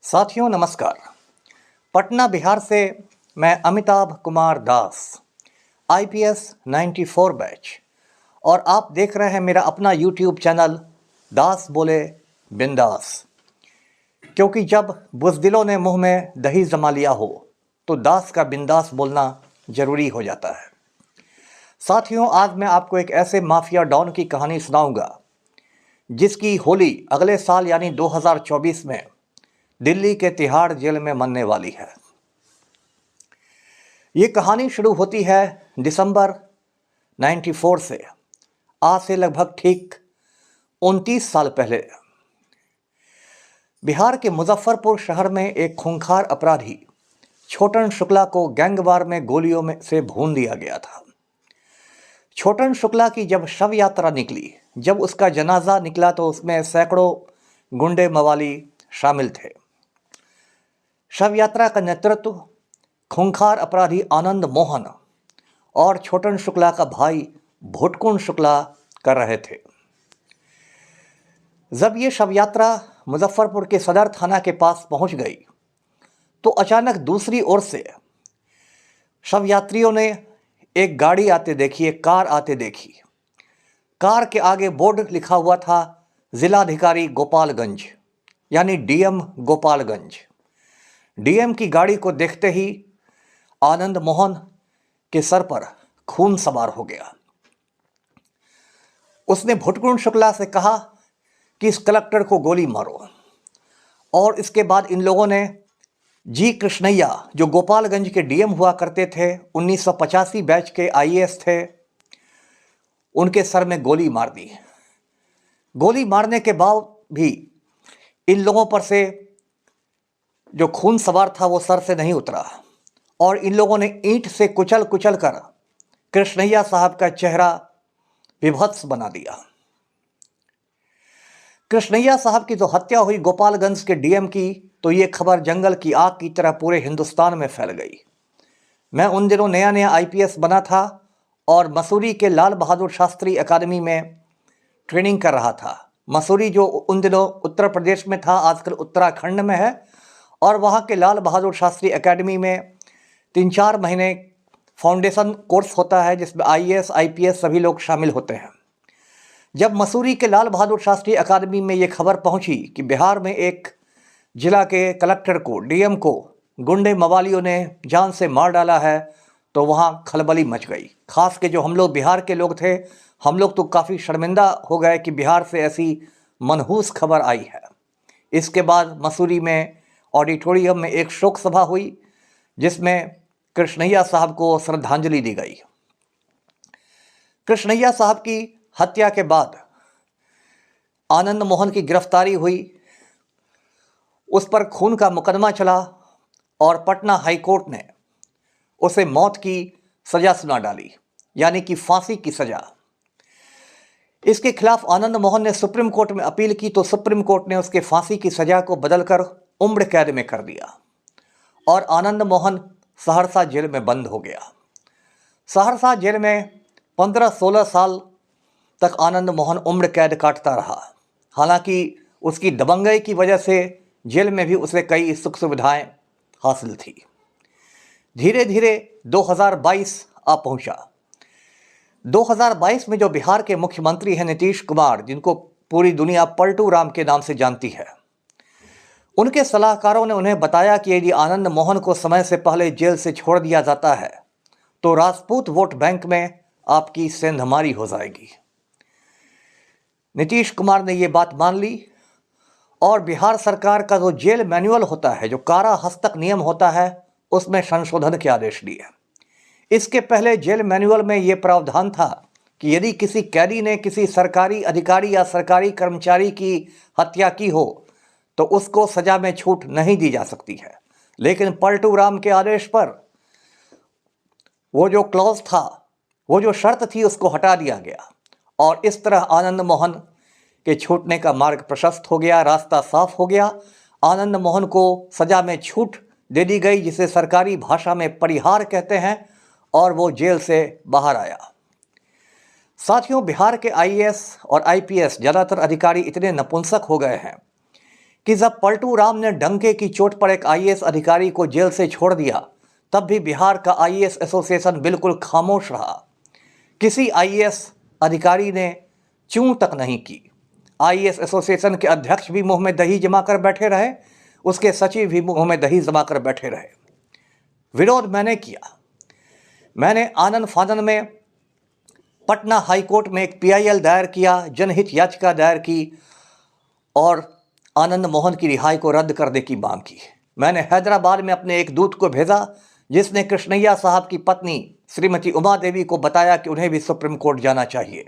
साथियों नमस्कार। पटना बिहार से मैं अमिताभ कुमार दास, आईपीएस 94 बैच, और आप देख रहे हैं मेरा अपना यूट्यूब चैनल दास बोले बिंदास। क्योंकि जब बुज़दिलों ने मुंह में दही जमा लिया हो तो दास का बिंदास बोलना ज़रूरी हो जाता है। साथियों, आज मैं आपको एक ऐसे माफिया डॉन की कहानी सुनाऊंगा जिसकी होली अगले साल यानी 2024 में दिल्ली के तिहाड़ जेल में मनने वाली है। ये कहानी शुरू होती है दिसंबर 94 से, आज से लगभग ठीक 29 साल पहले। बिहार के मुजफ्फरपुर शहर में एक खूंखार अपराधी छोटन शुक्ला को गैंगवार में गोलियों में से भून दिया गया था। छोटन शुक्ला की जब शव यात्रा निकली, जब उसका जनाजा निकला तो उसमें सैकड़ों गुंडे मवाली शामिल थे। शव यात्रा का नेतृत्व खूंखार अपराधी आनंद मोहन और छोटन शुक्ला का भाई भुटकुन शुक्ला कर रहे थे। जब ये शव यात्रा मुजफ्फरपुर के सदर थाना के पास पहुंच गई तो अचानक दूसरी ओर से शव यात्रियों ने एक गाड़ी आते देखी, एक कार आते देखी। कार के आगे बोर्ड लिखा हुआ था जिलाधिकारी गोपालगंज, यानी डीएम गोपालगंज। डीएम की गाड़ी को देखते ही आनंद मोहन के सर पर खून सवार हो गया। उसने भुटकुन शुक्ला से कहा कि इस कलेक्टर को गोली मारो, और इसके बाद इन लोगों ने जी कृष्णैया, जो गोपालगंज के डीएम हुआ करते थे, 1985 बैच के आईएएस थे, उनके सर में गोली मार दी। गोली मारने के बाद भी इन लोगों पर से जो खून सवार था वो सर से नहीं उतरा, और इन लोगों ने ईंट से कुचल कुचल कर कृष्णैया साहब का चेहरा विभत्स बना दिया। कृष्णैया साहब की जो हत्या हुई गोपालगंज के डीएम की, तो ये खबर जंगल की आग की तरह पूरे हिंदुस्तान में फैल गई। मैं उन दिनों नया नया आईपीएस बना था और मसूरी के लाल बहादुर शास्त्री एकेडमी में ट्रेनिंग कर रहा था। मसूरी जो उन दिनों उत्तर प्रदेश में था, आजकल उत्तराखंड में है, और वहाँ के लाल बहादुर शास्त्री एकेडमी में 3-4 महीने फाउंडेशन कोर्स होता है जिसमें आईएएस आईपीएस सभी लोग शामिल होते हैं। जब मसूरी के लाल बहादुर शास्त्री अकादमी में ये खबर पहुंची कि बिहार में एक जिला के कलेक्टर को, डीएम को, गुंडे मवालियों ने जान से मार डाला है, तो वहाँ खलबली मच गई। खास के जो हम लोग बिहार के लोग थे, हम लोग तो काफ़ी शर्मिंदा हो गए कि बिहार से ऐसी मनहूस खबर आई है। इसके बाद मसूरी में ऑडिटोरियम में एक शोक सभा हुई जिसमें कृष्णैया साहब को श्रद्धांजलि दी गई। कृष्णैया साहब की हत्या के बाद आनंद मोहन की गिरफ्तारी हुई, उस पर खून का मुकदमा चला और पटना हाई कोर्ट ने उसे मौत की सजा सुना डाली, यानी कि फांसी की सजा। इसके खिलाफ आनंद मोहन ने सुप्रीम कोर्ट में अपील की तो सुप्रीम कोर्ट ने उसके फांसी की सजा को बदलकर उम्र कैद में कर दिया और आनंद मोहन सहरसा जेल में बंद हो गया। सहरसा जेल में 15-16 साल तक आनंद मोहन उम्र कैद काटता रहा। हालांकि उसकी दबंगई की वजह से जेल में भी उसे कई सुख सुविधाएं हासिल थी। धीरे धीरे 2022 आ पहुंचा। 2022 में जो बिहार के मुख्यमंत्री हैं नीतीश कुमार, जिनको पूरी दुनिया पलटू राम के नाम से जानती है, उनके सलाहकारों ने उन्हें बताया कि यदि आनंद मोहन को समय से पहले जेल से छोड़ दिया जाता है तो राजपूत वोट बैंक में आपकी सेंधमारी हो जाएगी। नीतीश कुमार ने ये बात मान ली और बिहार सरकार का जो जेल मैनुअल होता है, जो कारा हस्तक नियम होता है, उसमें संशोधन के आदेश दिए। इसके पहले जेल मैनुअल में ये प्रावधान था कि यदि किसी कैदी ने किसी सरकारी अधिकारी या सरकारी कर्मचारी की हत्या की हो तो उसको सजा में छूट नहीं दी जा सकती है। लेकिन पलटू राम के आदेश पर वो जो क्लॉज था, वो जो शर्त थी, उसको हटा दिया गया और इस तरह आनंद मोहन के छूटने का मार्ग प्रशस्त हो गया, रास्ता साफ हो गया। आनंद मोहन को सजा में छूट दे दी गई, जिसे सरकारी भाषा में परिहार कहते हैं, और वो जेल से बाहर आया। साथियों, बिहार के आईएएस और आईपीएस ज़्यादातर अधिकारी इतने नपुंसक हो गए हैं कि जब पलटू राम ने डंके की चोट पर एक आईएएस अधिकारी को जेल से छोड़ दिया, तब भी बिहार का आईएएस एसोसिएशन बिल्कुल खामोश रहा। किसी आईएएस अधिकारी ने चूं तक नहीं की। आईएएस एसोसिएशन के अध्यक्ष भी मुंह में दही जमा कर बैठे रहे, उसके सचिव भी मुंह में दही जमा कर बैठे रहे। विरोध मैंने किया। मैंने आनन फानन में पटना हाईकोर्ट में एक पीआईएल दायर किया, जनहित याचिका दायर की और आनंद मोहन की रिहाई को रद्द करने की मांग की। मैंने हैदराबाद में अपने एक दूत को भेजा, जिसने कृष्णैया साहब की पत्नी श्रीमती उमा देवी को बताया कि उन्हें भी सुप्रीम कोर्ट जाना चाहिए।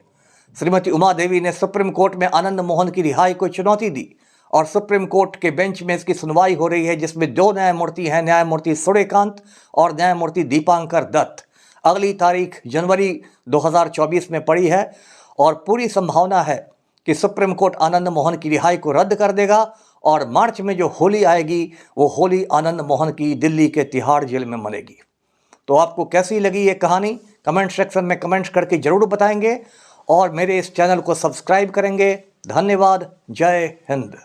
श्रीमती उमा देवी ने सुप्रीम कोर्ट में आनंद मोहन की रिहाई को चुनौती दी और सुप्रीम कोर्ट के बेंच में इसकी सुनवाई हो रही है, जिसमें 2 न्यायमूर्ति हैं, न्यायमूर्ति सूर्यकांत और न्यायमूर्ति दीपांकर दत्त। अगली तारीख जनवरी 2024 में पड़ी है और पूरी संभावना है कि सुप्रीम कोर्ट आनंद मोहन की रिहाई को रद्द कर देगा और मार्च में जो होली आएगी वो होली आनंद मोहन की दिल्ली के तिहाड़ जेल में मनेगी। तो आपको कैसी लगी ये कहानी कमेंट सेक्शन में कमेंट्स करके ज़रूर बताएंगे और मेरे इस चैनल को सब्सक्राइब करेंगे। धन्यवाद। जय हिंद।